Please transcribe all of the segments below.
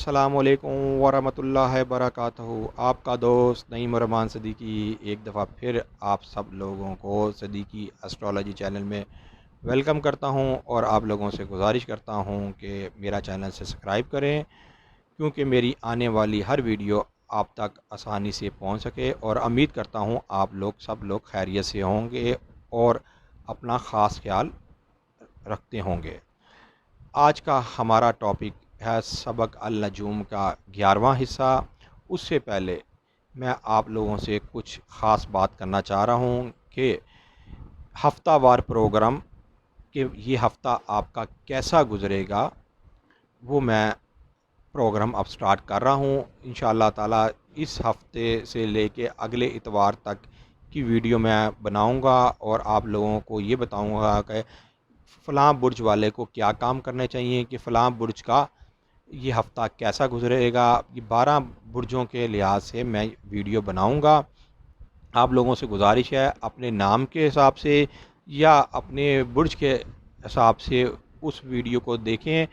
अस्सलामुअलैकुम वरहमतुल्लाहि बरकातहू। आपका दोस्त नईम रहमान सदीकी एक दफ़ा फिर आप सब लोगों को सदीकी एस्ट्रोलॉजी चैनल में वेलकम करता हूं और आप लोगों से गुजारिश करता हूं कि मेरा चैनल सब्सक्राइब करें, क्योंकि मेरी आने वाली हर वीडियो आप तक आसानी से पहुंच सके। और उम्मीद करता हूं आप लोग सब लोग खैरियत से होंगे और अपना ख़ास ख्याल रखते होंगे। आज का हमारा टॉपिक है सबक अल नजूम का 11वां हिस्सा। उससे पहले मैं आप लोगों से कुछ ख़ास बात करना चाह रहा हूँ कि हफ्तावार प्रोग्राम कि ये हफ़्ता आपका कैसा गुज़रेगा, वो मैं प्रोग्राम अब स्टार्ट कर रहा हूँ। इंशाअल्लाह ताला इस हफ़्ते से लेके अगले इतवार तक की वीडियो मैं बनाऊँगा और आप लोगों को ये बताऊँगा कि फ़लाँ बुर्ज वाले को क्या काम करने चाहिए, कि फ़लाँ बुर्ज का ये हफ़्ता कैसा गुजरेगा। ये 12 बुर्जों के लिहाज से मैं वीडियो बनाऊंगा। आप लोगों से गुजारिश है अपने नाम के हिसाब से या अपने बुर्ज के हिसाब से उस वीडियो को देखें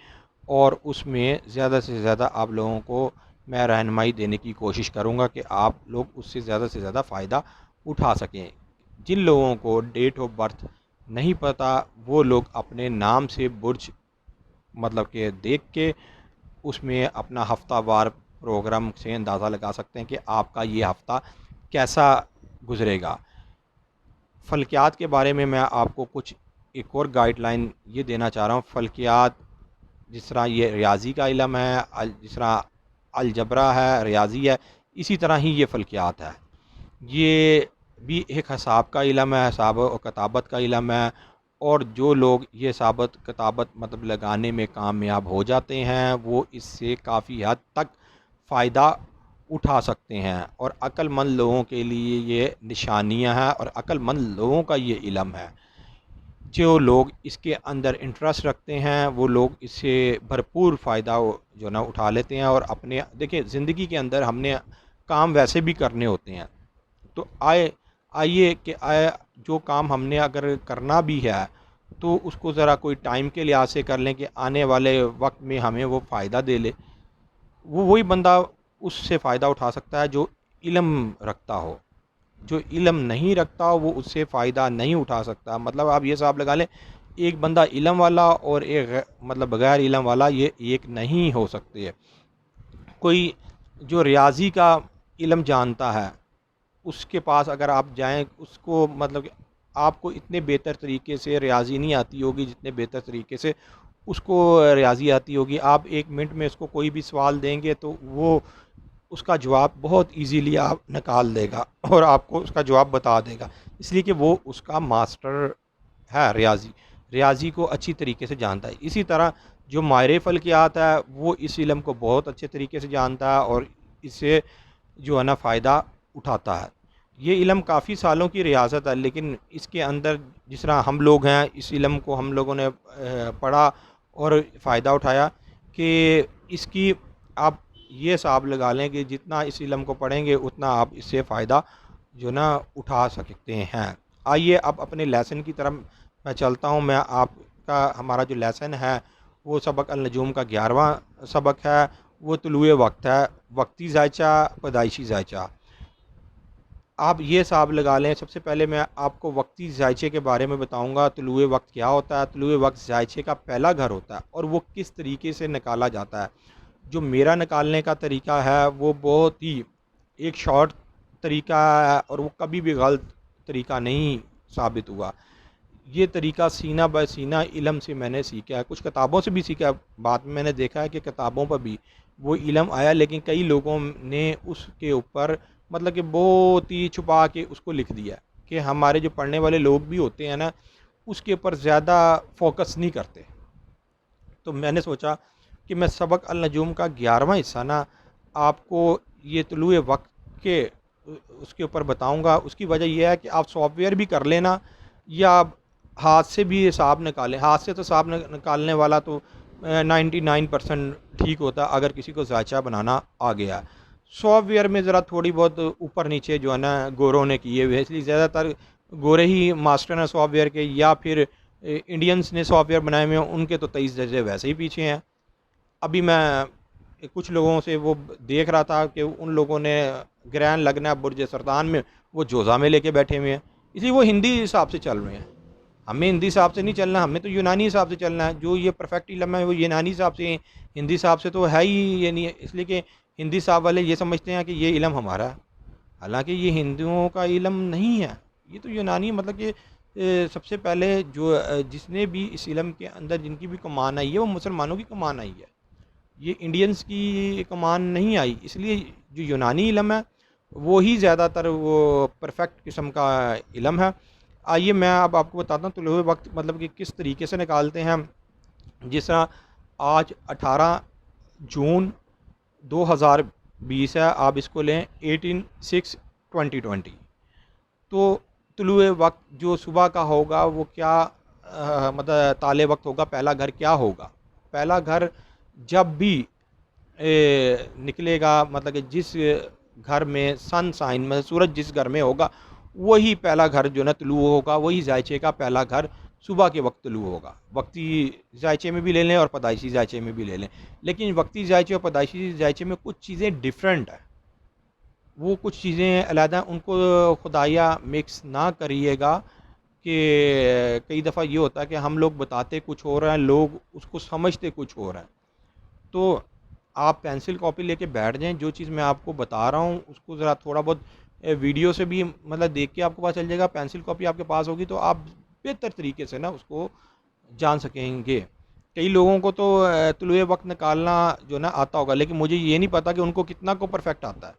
और उसमें ज़्यादा से ज़्यादा आप लोगों को मैं रहनुमाई देने की कोशिश करूंगा कि आप लोग उससे ज़्यादा से ज़्यादा फ़ायदा उठा सकें। जिन लोगों को डेट ऑफ बर्थ नहीं पता वो लोग अपने नाम से बुर्ज मतलब कि देख के उसमें अपना हफ्तावार प्रोग्राम से अंदाज़ा लगा सकते हैं कि आपका ये हफ़्ता कैसा गुज़रेगा। फ़ल्कियात के बारे में मैं आपको कुछ एक और गाइडलाइन ये देना चाह रहा हूँ। फ़ल्कियात जिस तरह ये रियाजी का इल्म है, जिस तरह अलजबरा है, रियाजी है, इसी तरह ही ये फ़ल्कियात है। ये भी एक हिसाब का इल्म है, हिसाब और किताबत का इल्म है। और जो लोग ये हिसाबत किताबत मतलब लगाने में कामयाब हो जाते हैं वो इससे काफ़ी हद तक फ़ायदा उठा सकते हैं। और अक्लमंद लोगों के लिए ये निशानियां हैं और अक्लमंद लोगों का ये इल्म है। जो लोग इसके अंदर इंटरेस्ट रखते हैं वो लोग इससे भरपूर फ़ायदा जो ना उठा लेते हैं। और अपने देखिए ज़िंदगी के अंदर हमने काम वैसे भी करने होते हैं, तो आइए कि जो काम हमने अगर करना भी है तो उसको ज़रा कोई टाइम के लिहाज से कर लें कि आने वाले वक्त में हमें वो फ़ायदा दे ले। वो वही बंदा उससे फ़ायदा उठा सकता है जो इल्म रखता हो। जो इल्म नहीं रखता हो वो उससे फ़ायदा नहीं उठा सकता। मतलब आप ये हिसाब लगा लें, एक बंदा इल्म वाला और एक मतलब बग़ैर इल्म वाला ये एक नहीं हो सकते है। कोई जो रियाजी का इल्म जानता है उसके पास अगर आप जाएं, उसको मतलब कि आपको इतने बेहतर तरीके से रियाजी नहीं आती होगी जितने बेहतर तरीके से उसको रियाजी आती होगी। आप 1 मिनट में उसको कोई भी सवाल देंगे तो वो उसका जवाब बहुत इजीली आप निकाल देगा और आपको उसका जवाब बता देगा, इसलिए कि वो उसका मास्टर है। रियाजी को अच्छी तरीके से जानता है। इसी तरह जो माहिर फ़ल्कियात है वो इस इल्म को बहुत अच्छे तरीके से जानता है और इससे जो है ना फ़ायदा उठाता है। ये इल्म काफ़ी सालों की रियासत है, लेकिन इसके अंदर जिस तरह हम लोग हैं इस इल्म को हम लोगों ने पढ़ा और फ़ायदा उठाया कि इसकी आप ये हिसाब लगा लें कि जितना इस इल्म को पढ़ेंगे उतना आप इससे फ़ायदा जो ना उठा सकते हैं। आइए अब अपने लेसन की तरफ मैं चलता हूँ। मैं आपका हमारा जो लेसन है वो सबक अल नजूम का 11वां सबक है। वो तुलुए वक्त है, वक्ती ज़ायचा, पैदाइशी ज़ायचा। आप ये हिसाब लगा लें, सबसे पहले मैं आपको वक्ती ज़ायचे के बारे में बताऊंगा। तुलुए वक्त क्या होता है? तुलुए वक्त ज़ायचे का पहला घर होता है और वो किस तरीके से निकाला जाता है। जो मेरा निकालने का तरीका है वो बहुत ही एक शॉर्ट तरीका है और वो कभी भी गलत तरीका नहीं साबित हुआ। ये तरीका सीना बाय सीना इल्म से मैंने सीखा है, कुछ किताबों से भी सीखा है। बाद में मैंने देखा है कि किताबों पर भी वो इल्म आया, लेकिन कई लोगों ने उसके ऊपर मतलब कि बहुत ही छुपा के उसको लिख दिया कि हमारे जो पढ़ने वाले लोग भी होते हैं ना उसके ऊपर ज़्यादा फोकस नहीं करते। तो मैंने सोचा कि मैं सबक अल नजूम का 11वां हिस्सा ना आपको ये तुलुए वक्त के उसके ऊपर बताऊंगा। उसकी वजह यह है कि आप सॉफ्टवेयर भी कर लेना या आप हाथ से भी हिसाब निकालें। हाथ से तो हिसाब निकालने वाला तो 99% ठीक होता है अगर किसी को जायचा बनाना आ गया। सॉफ्टवेयर में ज़रा थोड़ी बहुत ऊपर नीचे जो है ना गोरों ने किए हुए, इसलिए ज़्यादातर गोरे ही मास्टर हैं सॉफ्टवेयर के, या फिर इंडियंस ने सॉफ्टवेयर बनाए हुए हैं उनके तो 23 दर्जे वैसे ही पीछे हैं। अभी मैं कुछ लोगों से वो देख रहा था कि उन लोगों ने ग्रहण लगना बुर्ज सरतान में, वो जोज़ा में लेके बैठे हुए हैं, इसलिए वो हिंदी हिसाब से चल रहे हैं। हमें हिंदी हिसाब से नहीं चलना, हमें तो यूनानी हिसाब से चलना है। जो ये परफेक्ट इलम है वो यूनानी हिसाब से, हिंदी हिसाब से तो है ही ये नहीं है। इसलिए कि हिंदी हिसाब वाले ये समझते हैं कि ये इलम हमारा है, हालांकि ये हिंदुओं का इलम नहीं है, ये तो यूनानी, मतलब कि सबसे पहले जो जिसने भी इस इलम के अंदर जिनकी भी कमान आई है वो मुसलमानों की कमान आई है, ये इंडियंस की कमान नहीं आई। इसलिए जो यूनानी इलम है वो ही ज़्यादातर वो परफेक्ट किस्म का इलम है। आइए मैं अब आपको बताता हूँ तुलुए वक्त मतलब कि किस तरीके से निकालते हैं। जिस तरह आज 18 जून 2020 है, आप इसको लें 18/6/2020। तो तुलुए वक्त जो सुबह का होगा वो क्या मतलब ताले वक्त होगा, पहला घर क्या होगा। पहला घर जब भी निकलेगा, मतलब कि जिस घर में सन साइन में सूरज जिस घर में होगा वही पहला घर जो ना तुलू होगा, वही जायचे का पहला घर सुबह के वक्त तुलू होगा। वक्ती जायचे में भी ले लें और पैदाइशी जायचे में भी ले लें, लेकिन वक्ती जायचे और पैदाइशी जायचे में कुछ चीज़ें डिफरेंट है, वो कुछ चीज़ें अलहदा, उनको खुदाया मिक्स ना करिएगा। कि कई दफ़ा ये होता है कि हम लोग बताते कुछ और हैं, लोग उसको समझते कुछ और हैं। तो आप पेंसिल कॉपी लेके बैठ जाएं, जो चीज़ मैं आपको बता रहा हूँ उसको ज़रा थोड़ा बहुत वीडियो से भी मतलब देख के आपको पता चल जाएगा। पेंसिल कॉपी आपके पास होगी तो आप बेहतर तरीके से ना उसको जान सकेंगे। कई लोगों को तो तुलुए वक्त निकालना जो ना आता होगा, लेकिन मुझे ये नहीं पता कि उनको कितना को परफेक्ट आता है।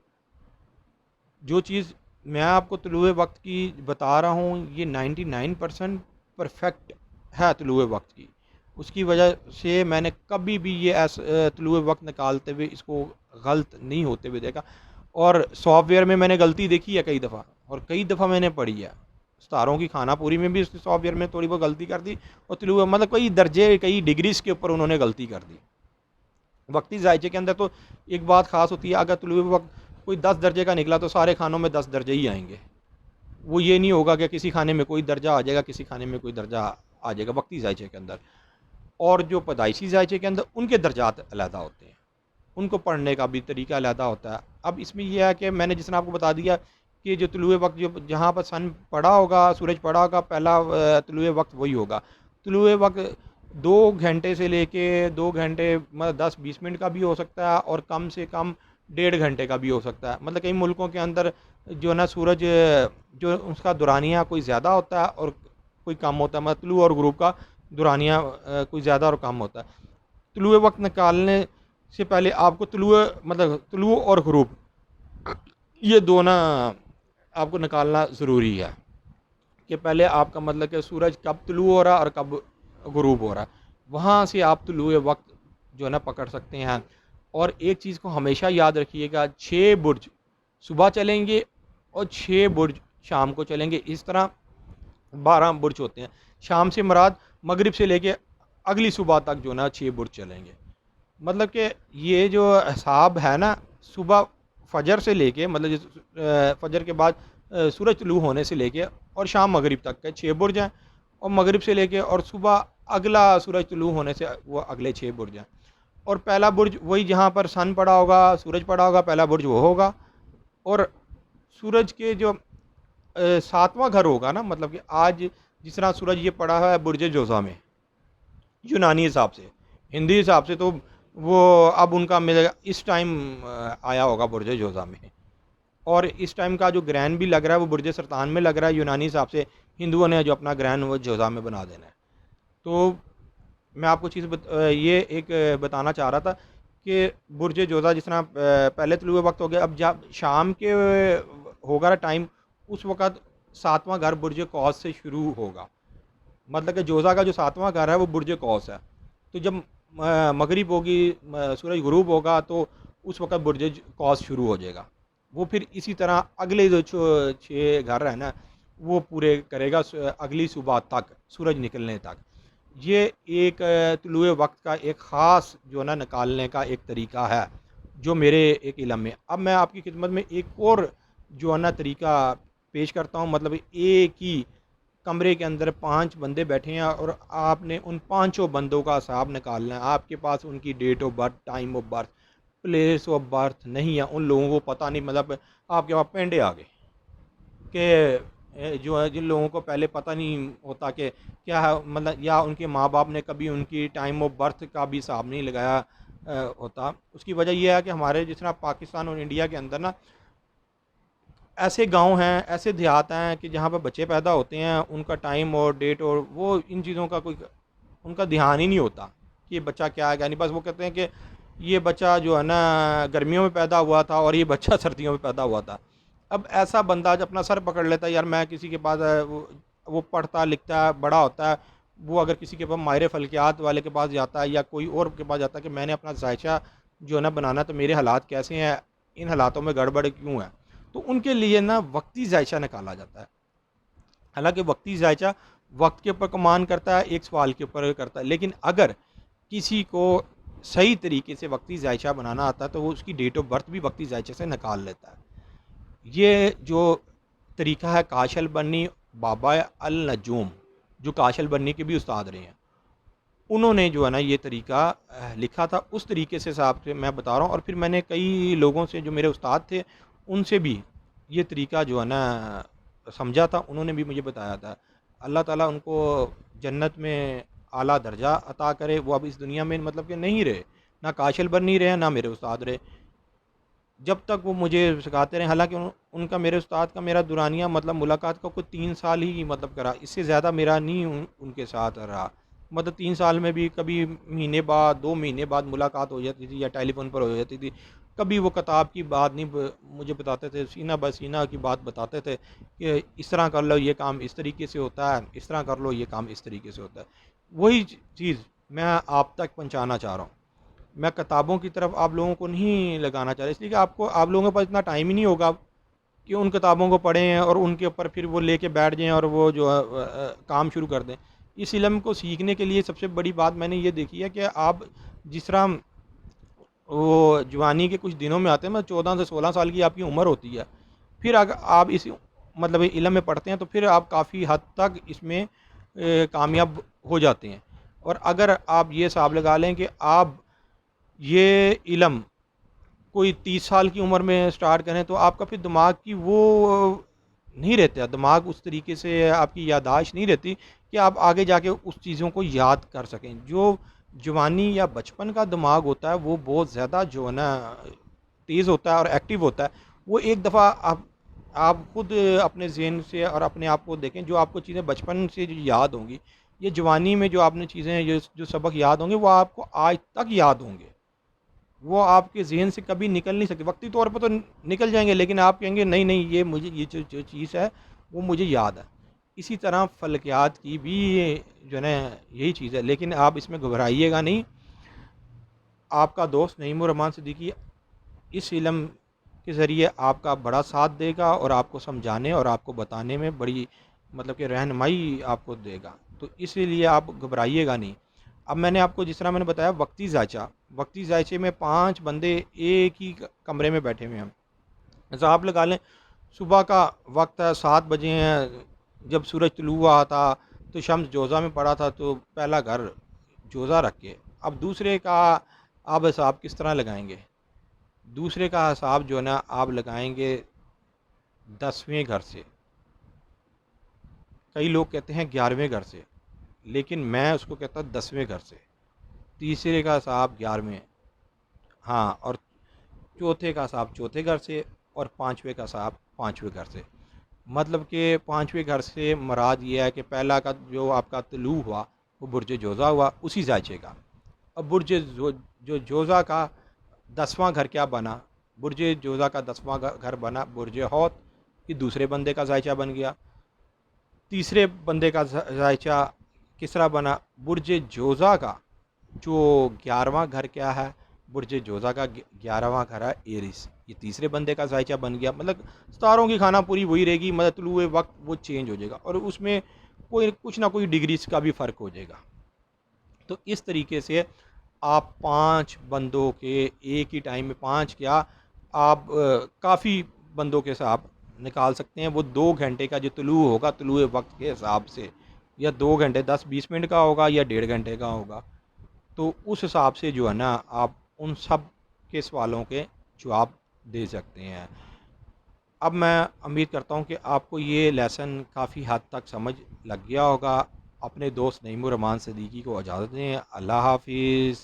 जो चीज़ मैं आपको तुलुए वक्त की बता रहा हूँ ये 99% परफेक्ट है तुलुए वक्त की। उसकी वजह से मैंने कभी भी ये ऐसा तुलुए वक्त निकालते हुए इसको गलत नहीं होते हुए देखा। और सॉफ्टवेयर में मैंने गलती देखी है कई दफ़ा, और कई दफ़ा मैंने पढ़ी है। सितारों की खाना पूरी में भी उसकी सॉफ्टवेयर में थोड़ी बहुत गलती कर दी, और तुलुए मतलब कई दर्जे कई डिग्रीज के ऊपर उन्होंने गलती कर दी। वक्ती जायचे के अंदर तो एक बात ख़ास होती है, अगर तुलुए वक्त कोई 10 दर्जे का निकला तो सारे खानों में 10 दर्जे ही आएंगे। वो ये नहीं होगा कि किसी खाने में कोई दर्जा आ जाएगा, किसी खाने में कोई दर्जा आ जाएगा वक्ती जायचे के अंदर। और जो पैदाइशी जायचे के अंदर उनके दर्जात अलहदा होते हैं, उनको पढ़ने का भी तरीका अलहदा होता है। अब इसमें यह है कि मैंने जिस तरह आपको बता दिया कि जो तुलुए वक्त जो जहाँ पर सन पड़ा होगा, सूरज पड़ा होगा, पहला तुलुए वक्त वही होगा। तुलुए वक्त 2 घंटे से लेके 2 घंटे मतलब 10-20 मिनट का भी हो सकता है, और कम से कम 1.5 घंटे का भी हो सकता है। मतलब कई मुल्कों के अंदर जो ना सूरज जो उसका दुरानिया कोई ज़्यादा होता है और कोई कम होता है, मतलब तुलू और गुरूब का दुरानिया कोई ज़्यादा और कम होता है। तुलुए वक्त निकालने से पहले आपको तुलुए मतलब तुलू और गुरूब ये दोनों आपको निकालना ज़रूरी है, कि पहले आपका मतलब कि सूरज कब तुलू हो रहा है और कब गुरूब हो रहा है। वहाँ से आप तुलुए वक्त जो है ना पकड़ सकते हैं। और एक चीज़ को हमेशा याद रखिएगा, 6 बुर्ज सुबह चलेंगे और 6 बुर्ज शाम को चलेंगे। इस तरह 12 बुर्ज होते हैं। शाम से मुराद मगरिब से लेके अगली सुबह तक जो ना 6 बुर्ज चलेंगे। मतलब कि ये जो हिसाब है ना, सुबह फजर से लेके मतलब फजर के बाद सूरज तुलू होने से लेके और शाम मगरिब तक के 6 बुर्ज हैं, और मगरिब से लेके और सुबह अगला सूरज तुलू होने से वो अगले 6 बुर्ज हैं। और पहला बुर्ज वही जहाँ पर सन पड़ा होगा, सूरज पड़ा होगा, पहला बुर्ज वो होगा। और सूरज के जो 7वां घर होगा ना, मतलब कि आज जिस तरह सूरज ये पड़ा है बुर्ज जोज़ा में यूनानी हिसाब से, हिंदी हिसाब से तो वो अब उनका मिलेगा इस टाइम आया होगा बुर्ज जोज़ा में। और इस टाइम का जो ग्रहण भी लग रहा है वो बुर्ज सरतान में लग रहा है यूनानी हिसाब से। हिंदुओं ने जो अपना ग्रहण वो जोज़ा में बना देना है। तो मैं आपको ये एक बताना चाह रहा था कि बुर्ज जोज़ा जिस तरह पहले तुलुए वक्त हो गया, अब जब शाम के होगा ना टाइम, उस वक़्त 7वां घर बुर्ज कौस से शुरू होगा। मतलब कि जोज़ा का जो 7वां घर है वो बुर्ज कौस है। तो जब मगरिब होगी, सूरज गुरूब होगा, तो उस वक़्त बुर्ज कौस शुरू हो जाएगा। वो फिर इसी तरह अगले जो 6 घर है ना वो पूरे करेगा अगली सुबह तक, सूरज निकलने तक। ये एक तुलुए वक्त का एक ख़ास जो ना निकालने का एक तरीका है जो मेरे एक इल्म में। अब मैं आपकी खिदमत में एक और जो है ना तरीका पेश करता हूँ। मतलब एक ही कमरे के अंदर 5 बंदे बैठे हैं और आपने उन 5 बंदों का हिसाब निकालना है। आपके पास उनकी date of birth, time of birth, place of birth नहीं है, उन लोगों को पता नहीं, मतलब आपके पास पेंडे आ गए कि जो है जिन लोगों को पहले पता नहीं होता कि क्या है, मतलब या उनके माँ बाप ने कभी उनकी टाइम ऑफ बर्थ का भी हिसाब नहीं लगाया होता। उसकी वजह यह है कि हमारे जिस तरह पाकिस्तान और इंडिया के अंदर ना ऐसे गांव हैं, ऐसे देहात हैं कि जहाँ पर बच्चे पैदा होते हैं, उनका टाइम और डेट और वो इन चीज़ों का कोई उनका ध्यान ही नहीं होता कि ये बच्चा क्या है क्या नहीं। बस वो कहते हैं कि ये बच्चा जो है ना गर्मियों में पैदा हुआ था और ये बच्चा सर्दियों में पैदा हुआ था। अब ऐसा बंदा जब अपना सर पकड़ लेता है, यार मैं किसी के पास वो पढ़ता लिखता है, बड़ा होता है, वो अगर किसी के पास माहिर फल्कियात वाले के पास जाता है या कोई और के पास जाता है कि मैंने अपना जायचा जो है ना बनाना, तो मेरे हालात कैसे हैं, इन हालातों में गड़बड़ क्यों है, तो उनके लिए ना वक्ती जायचा निकाला जाता है। हालांकि वक्ती जायचा वक्त के ऊपर कमान करता है, एक सवाल के ऊपर करता है, लेकिन अगर किसी को सही तरीके से वक्ती जायचा बनाना आता है तो वो उसकी डेट ऑफ बर्थ भी वक्ती जायचे से निकाल लेता है। ये जो तरीका है काशल बन्नी बाबा अल नजूम, जो काशल बन्नी के भी उस्ताद रहे हैं, उन्होंने जो है ना ये तरीका लिखा था। उस तरीके से साहब से मैं बता रहा हूँ, और फिर मैंने कई लोगों से जो मेरे उस्ताद थे उनसे भी ये तरीका जो है ना समझा था, उन्होंने भी मुझे बताया था। अल्लाह ताला उनको जन्नत में आला दर्जा अता करे। वो अब इस दुनिया में मतलब कि नहीं रहे, ना काशल बन नहीं रहे, ना मेरे उस्ताद रहे। जब तक वो मुझे सिखाते रहे, हालांकि उनका मेरे उस्ताद का मेरा दुरानिया मतलब मुलाकात का कोई 3 साल ही मतलब करा, इससे ज़्यादा मेरा नहीं उनके साथ रहा। मतलब 3 साल में भी कभी महीने बाद 2 महीने बाद मुलाकात हो जाती थी या टेलीफोन पर हो जाती थी। कभी वो किताब की बात नहीं मुझे बताते थे, सीना ब सीना की बात बताते थे कि इस तरह कर लो, ये काम इस तरीके से होता है, इस तरह कर लो, ये काम इस तरीके से होता है। वही चीज़ मैं आप तक पहुँचाना चाह रहा हूँ। मैं किताबों की तरफ आप लोगों को नहीं लगाना चाह रहा, इसलिए कि आप लोगों के पास इतना टाइम ही नहीं होगा कि उन किताबों को पढ़ें और उनके ऊपर फिर वो लेके बैठ जाएं और वो जो है काम शुरू कर दें। इस इल्म को सीखने के लिए सबसे बड़ी बात मैंने ये देखी है कि आप जिस तरह वो जवानी के कुछ दिनों में आते हैं, मतलब 14 से 16 साल की आपकी उम्र होती है, फिर अगर आप इस मतलब इल्म में पढ़ते हैं तो फिर आप काफ़ी हद तक इसमें कामयाब हो जाते हैं। और अगर आप ये हिसाब लगा लें कि आप ये इल्म कोई 30 साल की उम्र में स्टार्ट करें तो आपका फिर दिमाग की वो नहीं रहता, दिमाग उस तरीके से आपकी याददाश्त नहीं रहती कि आप आगे जाके उस चीज़ों को याद कर सकें। जो जवानी या बचपन का दिमाग होता है वो बहुत ज़्यादा जो है ना तेज़ होता है और एक्टिव होता है। वो एक दफ़ा आप खुद अपने जहन से और अपने आप को देखें, जो आपको चीज़ें बचपन से जो याद होंगी, ये जवानी में जो आपने चीज़ें जो सबक याद होंगे वो आपको आज तक याद होंगे। वो आपके ज़हन से कभी निकल नहीं सकती। वक्ती तौर पर तो निकल जाएंगे, लेकिन आप कहेंगे नहीं नहीं, ये मुझे ये जो चीज़ है वो मुझे याद है। इसी तरह फ़ल्कियात की भी जो है ना यही चीज़ है, लेकिन आप इसमें घबराइएगा नहीं। आपका दोस्त नईमुर रहमान सिद्दीकी इस इल्म के ज़रिए आपका बड़ा साथ देगा और आपको समझाने और आपको बताने में बड़ी मतलब कि रहनुमाई आपको देगा, तो इसीलिए आप घबराइएगा नहीं। अब मैंने आपको जिस तरह मैंने बताया वक्ती जायचा, वक्ती जायचे में 5 बंदे एक ही कमरे में बैठे हुए हैं। जैसा आप लगा लें सुबह का वक्त है, 7 बजे हैं, जब सूरज तुलू हुआ था तो शम्स जोज़ा में पड़ा था, तो पहला घर जोज़ा रख के, अब दूसरे का आप हिसाब किस तरह लगाएंगे? दूसरे का हिसाब जो है ना आप लगाएंगे 10वें घर से, कई लोग कहते हैं 11वें घर से, लेकिन मैं उसको कहता 10वें घर से। तीसरे का हिसाब 11वें, हाँ, और चौथे का हिसाब चौथे घर से, और पाँचवें का हिसाब पाँचवें घर से। मतलब कि पाँचवें घर से मुराद ये है कि पहला का जो आपका तलू हुआ वो बुर्ज जोज़ा हुआ, उसी जायचे का। अब जो जोज़ा का 10वां घर क्या बना? बुर्ज जोज़ा का 10वां घर बना बुर्ज हौत, कि दूसरे बंदे का जायचा बन गया। तीसरे बंदे का जायचा किस तरह बना? बुर्ज जोज़ा का जो 11वां घर क्या है? बुर्ज जोज़ा का 11वां घर है एरिस, ये तीसरे बंदे का जायचा बन गया। मतलब सितारों की खाना पूरी वही रहेगी, मतलब तुलुए वक्त वो चेंज हो जाएगा और उसमें कोई कुछ ना कोई डिग्रीज का भी फ़र्क हो जाएगा। तो इस तरीके से आप 5 बंदों के एक ही टाइम में, 5 क्या, आप काफ़ी बंदों के हिसाब निकाल सकते हैं। वो 2 घंटे का जो तुलू होगा तुलुए वक्त के हिसाब से, या 2 घंटे 10-20 मिनट का होगा या 1.5 घंटे का होगा, तो उस हिसाब से जो है ना आप उन सब के सवालों के जवाब दे सकते हैं। अब मैं उम्मीद करता हूँ कि आपको ये लेसन काफ़ी हद तक समझ लग गया होगा। अपने दोस्त नईमुर रहमान सिद्दीकी को इजाज़त दें। अल्लाह हाफिज़।